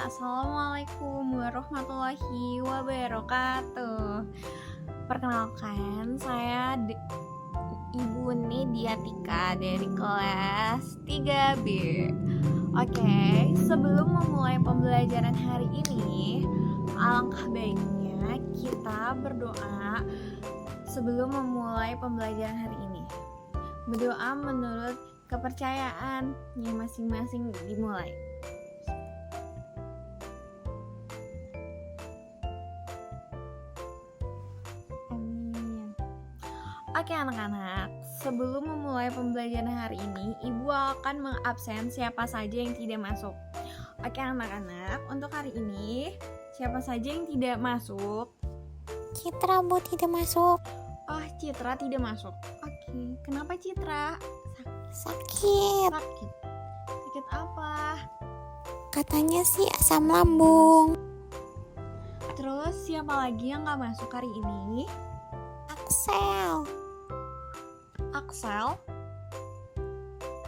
Assalamualaikum warahmatullahi wabarakatuh. Perkenalkan, saya Ibu Nidia Tika dari kelas 3B. Oke, sebelum memulai pembelajaran hari ini, alangkah baiknya kita berdoa sebelum memulai pembelajaran hari ini. Berdoa menurut kepercayaan yang masing-masing dimulai. Oke anak-anak, sebelum memulai pembelajaran hari ini, Ibu akan mengabsen siapa saja yang tidak masuk. Oke anak-anak, untuk hari ini, siapa saja yang tidak masuk? Citra, Bu, tidak masuk. Oh, Citra tidak masuk. Oke, kenapa Citra? Sakit. Sakit apa? Katanya sih asam lambung. Terus siapa lagi yang gak masuk hari ini? Axel?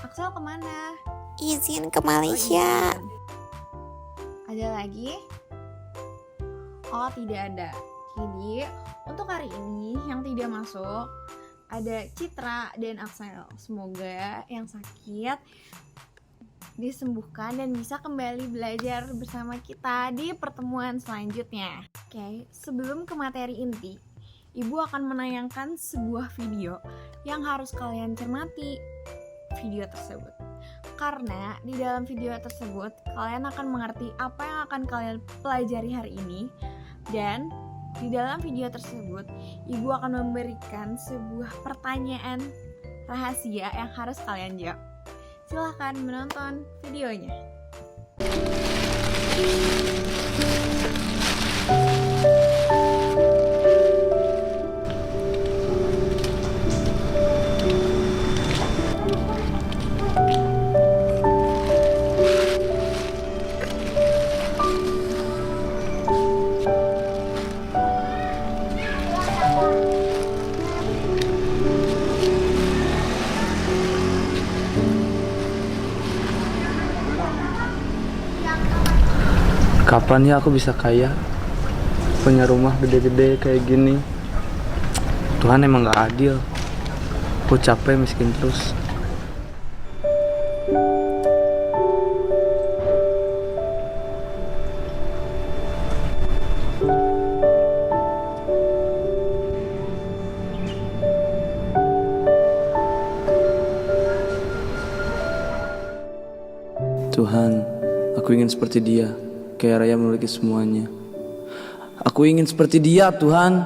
Axel kemana? Izin ke Malaysia. Oh, ada lagi? Oh, tidak ada. Jadi, untuk hari ini yang tidak masuk ada Citra dan Axel. Semoga yang sakit disembuhkan dan bisa kembali belajar bersama kita di pertemuan selanjutnya. Oke, sebelum ke materi inti, Ibu akan menayangkan sebuah video yang harus kalian cermati video tersebut. Karena di dalam video tersebut kalian akan mengerti apa yang akan kalian pelajari hari ini. Dan di dalam video tersebut Ibu akan memberikan sebuah pertanyaan rahasia yang harus kalian jawab. Silahkan menonton videonya. Kapan ya aku bisa kaya, punya rumah gede-gede kayak gini? Tuhan emang gak adil. Aku capek miskin terus. Tuhan, aku ingin seperti dia, kaya raya memiliki semuanya. Aku ingin seperti dia, Tuhan.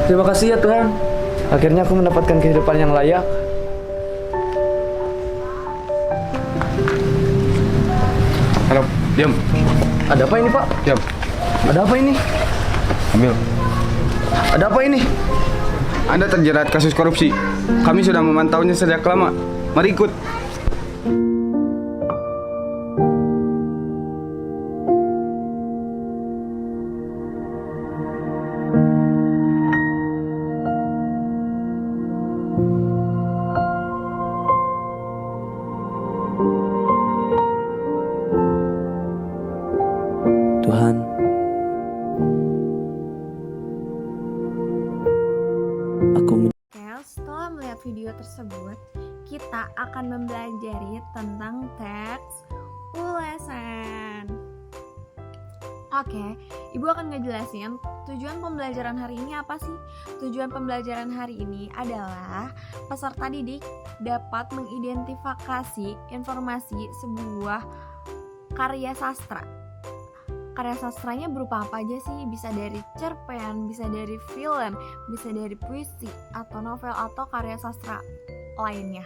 Terima kasih ya Tuhan. Akhirnya aku mendapatkan kehidupan yang layak. Halo, diam. Ada apa ini, Pak? Diam. Ada apa ini? Ambil. Ada apa ini? Anda terjerat kasus korupsi. Kami sudah memantaunya sejak lama. Mari ikut. Tuhan, aku Setelah melihat video tersebut, kita akan mempelajari tentang teks ulasan. Oke, Ibu akan ngejelasin tujuan pembelajaran hari ini apa sih? Tujuan pembelajaran hari ini adalah peserta didik dapat mengidentifikasi informasi sebuah karya sastra. Karya sastranya berupa apa aja sih? Bisa dari cerpen, bisa dari film, bisa dari puisi, atau novel, atau karya sastra lainnya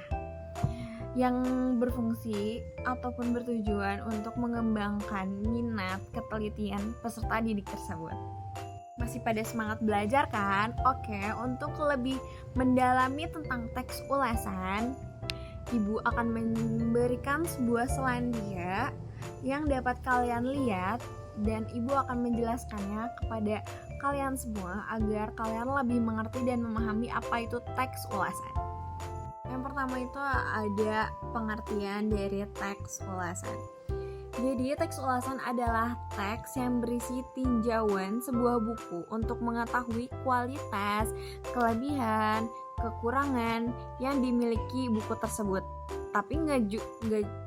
yang berfungsi ataupun bertujuan untuk mengembangkan minat ketelitian peserta didik tersebut. Masih pada semangat belajar kan? Oke, untuk lebih mendalami tentang teks ulasan, Ibu akan memberikan sebuah selandia yang dapat kalian lihat dan ibu akan menjelaskannya kepada kalian semua agar kalian lebih mengerti dan memahami apa itu teks ulasan. Yang pertama itu ada pengertian dari teks ulasan. Jadi teks ulasan adalah teks yang berisi tinjauan sebuah buku untuk mengetahui kualitas, kelebihan, kekurangan yang dimiliki buku tersebut. Tapi nggak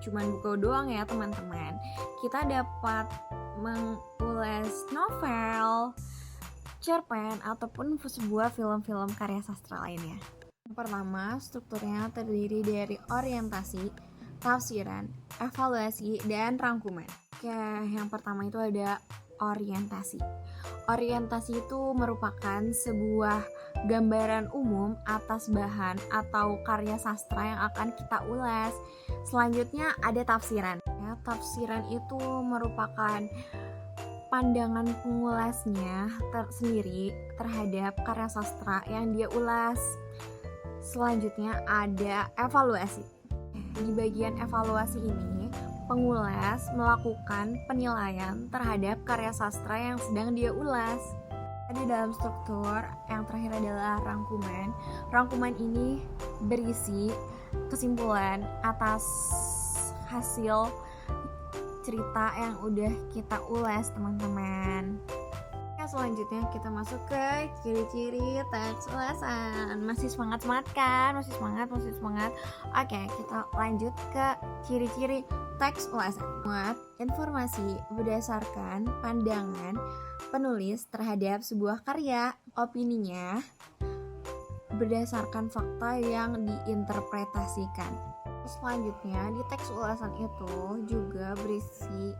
cuma buku doang ya teman-teman. Kita dapat mengulas novel, cerpen, ataupun sebuah film-film karya sastra lainnya. Yang pertama, strukturnya terdiri dari orientasi, tafsiran, evaluasi, dan rangkuman. Oke, yang pertama itu ada orientasi. Orientasi itu merupakan sebuah gambaran umum atas bahan atau karya sastra yang akan kita ulas. Selanjutnya ada tafsiran. Ya, tafsiran itu merupakan pandangan pengulasnya tersendiri terhadap karya sastra yang dia ulas. Selanjutnya ada evaluasi. Di bagian evaluasi ini, pengulas melakukan penilaian terhadap karya sastra yang sedang dia ulas. Di dalam struktur, yang terakhir adalah rangkuman. Rangkuman ini berisi kesimpulan atas hasil cerita yang udah kita ulas, teman-teman. Selanjutnya kita masuk ke ciri-ciri teks ulasan. Masih semangat kan? Masih semangat. Oke, kita lanjut ke ciri-ciri teks ulasan. Muat informasi berdasarkan pandangan penulis terhadap sebuah karya. Opininya berdasarkan fakta yang diinterpretasikan. Selanjutnya di teks ulasan itu juga berisi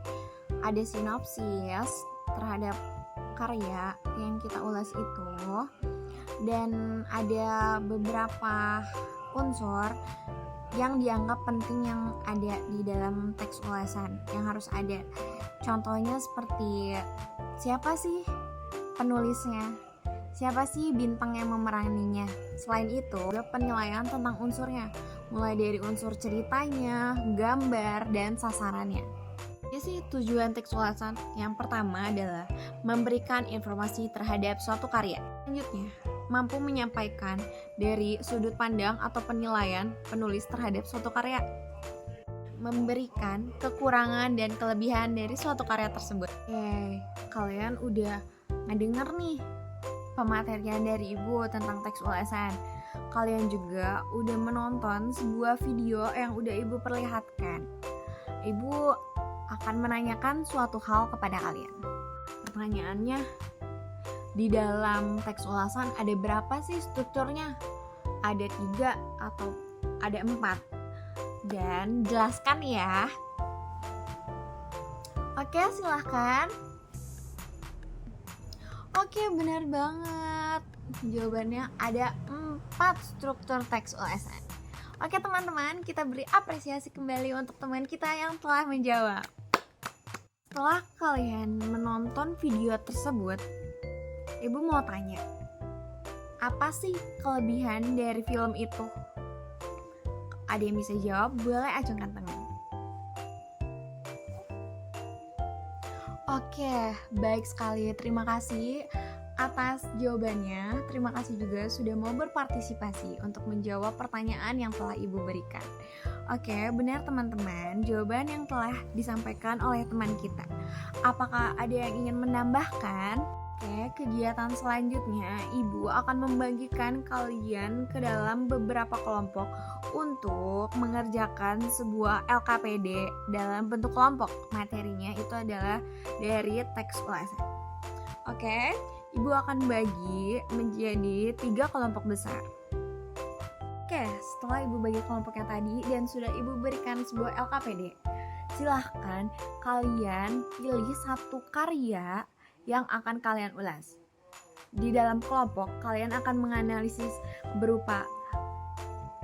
ada sinopsis terhadap karya yang kita ulas itu, dan ada beberapa unsur yang dianggap penting yang ada di dalam teks ulasan yang harus ada. Contohnya seperti siapa sih penulisnya, siapa sih bintang yang memeraninya. Selain itu ada penilaian tentang unsurnya, mulai dari unsur ceritanya, gambar, dan sasarannya. Jadi sih tujuan teks ulasan yang pertama adalah memberikan informasi terhadap suatu karya. Selanjutnya, mampu menyampaikan dari sudut pandang atau penilaian penulis terhadap suatu karya. Memberikan kekurangan dan kelebihan dari suatu karya tersebut. Kalian udah ngedenger nih pematerian dari ibu tentang teks ulasan. Kalian juga udah menonton sebuah video yang udah ibu perlihatkan. Ibu akan menanyakan suatu hal kepada kalian. Pertanyaannya, di dalam teks ulasan ada berapa sih strukturnya? Ada 3 atau ada 4? Dan jelaskan ya. Oke, silahkan. Oke, benar banget. Jawabannya ada 4 struktur teks ulasan. Oke teman-teman, kita beri apresiasi kembali untuk teman kita yang telah menjawab. Setelah kalian menonton video tersebut, ibu mau tanya, apa sih kelebihan dari film itu? Ada yang bisa jawab? Boleh acungkan tangan. Oke, baik sekali. Terima kasih atas jawabannya. Terima kasih juga sudah mau berpartisipasi untuk menjawab pertanyaan yang telah ibu berikan. Oke, benar teman-teman, jawaban yang telah disampaikan oleh teman kita. Apakah ada yang ingin menambahkan? Oke, kegiatan selanjutnya ibu akan membagikan kalian ke dalam beberapa kelompok untuk mengerjakan sebuah LKPD dalam bentuk kelompok. Materinya itu adalah dari teks ulasan. Oke, ibu akan bagi menjadi 3 kelompok besar. Oke, setelah ibu bagi kelompoknya tadi dan sudah ibu berikan sebuah LKPD, silahkan kalian pilih satu karya yang akan kalian ulas. Di dalam kelompok, kalian akan menganalisis berupa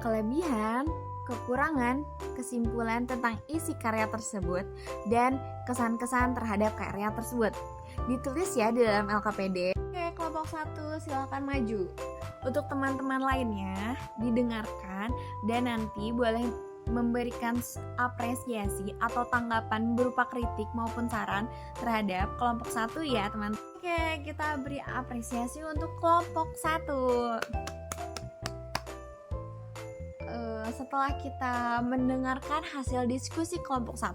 kelebihan, kekurangan, kesimpulan tentang isi karya tersebut, dan kesan-kesan terhadap karya tersebut. Ditulis ya di dalam LKPD. Oke, kelompok 1 silahkan maju. Untuk teman-teman lainnya, didengarkan dan nanti boleh memberikan apresiasi atau tanggapan berupa kritik maupun saran terhadap kelompok 1 ya teman. Oke, kita beri apresiasi untuk kelompok 1. Setelah kita mendengarkan hasil diskusi kelompok 1,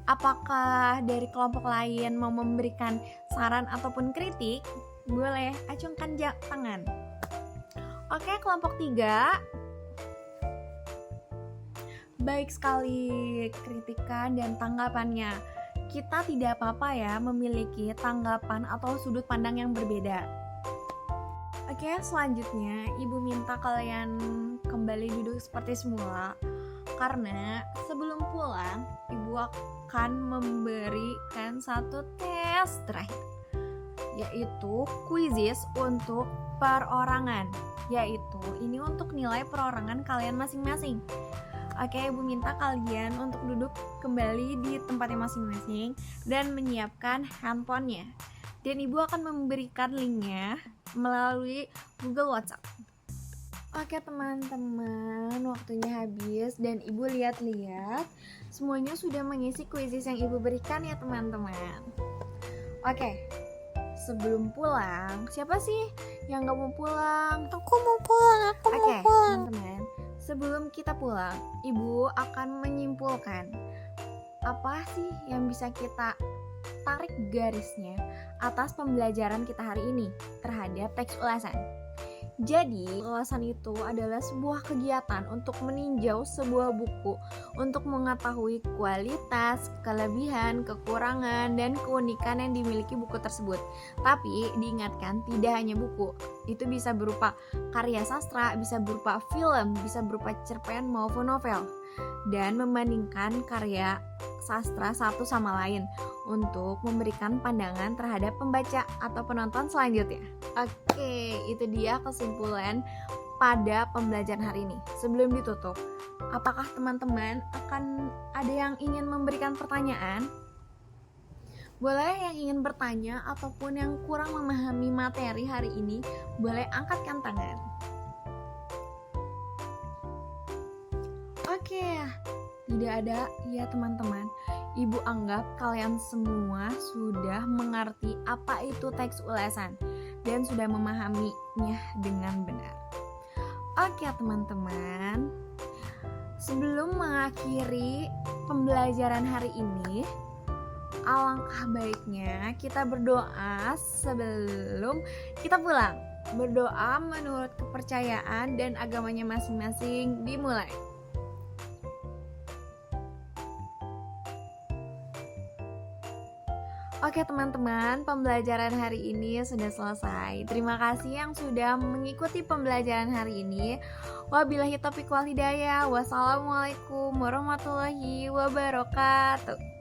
apakah dari kelompok lain mau memberikan saran ataupun kritik? Boleh acungkan tangan. Oke, kelompok 3. Baik sekali kritikan dan tanggapannya. Kita tidak apa-apa ya memiliki tanggapan atau sudut pandang yang berbeda. Oke, selanjutnya Ibu minta kalian kembali duduk seperti semula, karena sebelum pulang Ibu akan memberikan satu tes terakhir, yaitu quizzes untuk perorangan, yaitu ini untuk nilai perorangan kalian masing-masing. Oke, Ibu minta kalian untuk duduk kembali di tempatnya masing-masing dan menyiapkan handphonenya. Dan Ibu akan memberikan linknya melalui Google WhatsApp. Oke teman-teman, waktunya habis dan Ibu lihat-lihat semuanya sudah mengisi quizzes yang Ibu berikan ya teman-teman. Oke, sebelum pulang, siapa sih yang gak mau pulang? Aku mau pulang. Oke, teman-teman, sebelum kita pulang, Ibu akan menyimpulkan apa sih yang bisa kita tarik garisnya atas pembelajaran kita hari ini terhadap teks ulasan. Jadi, ulasan itu adalah sebuah kegiatan untuk meninjau sebuah buku untuk mengetahui kualitas, kelebihan, kekurangan, dan keunikan yang dimiliki buku tersebut. Tapi, diingatkan tidak hanya buku. Itu bisa berupa karya sastra, bisa berupa film, bisa berupa cerpen maupun novel. Dan membandingkan karya sastra satu sama lain untuk memberikan pandangan terhadap pembaca atau penonton selanjutnya. Oke, itu dia kesimpulan pada pembelajaran hari ini. Sebelum ditutup, apakah teman-teman akan ada yang ingin memberikan pertanyaan? Boleh yang ingin bertanya ataupun yang kurang memahami materi hari ini, boleh angkatkan tangan. Oke, tidak ada ya teman-teman. Ibu anggap kalian semua sudah mengerti apa itu teks ulasan dan sudah memahaminya dengan benar. Oke teman-teman, sebelum mengakhiri pembelajaran hari ini, alangkah baiknya kita berdoa sebelum kita pulang. Berdoa menurut kepercayaan dan agamanya masing-masing dimulai. Oke teman-teman, pembelajaran hari ini sudah selesai. Terima kasih yang sudah mengikuti pembelajaran hari ini. Wabillahi taufiq wal hidayah. Wassalamualaikum warahmatullahi wabarakatuh.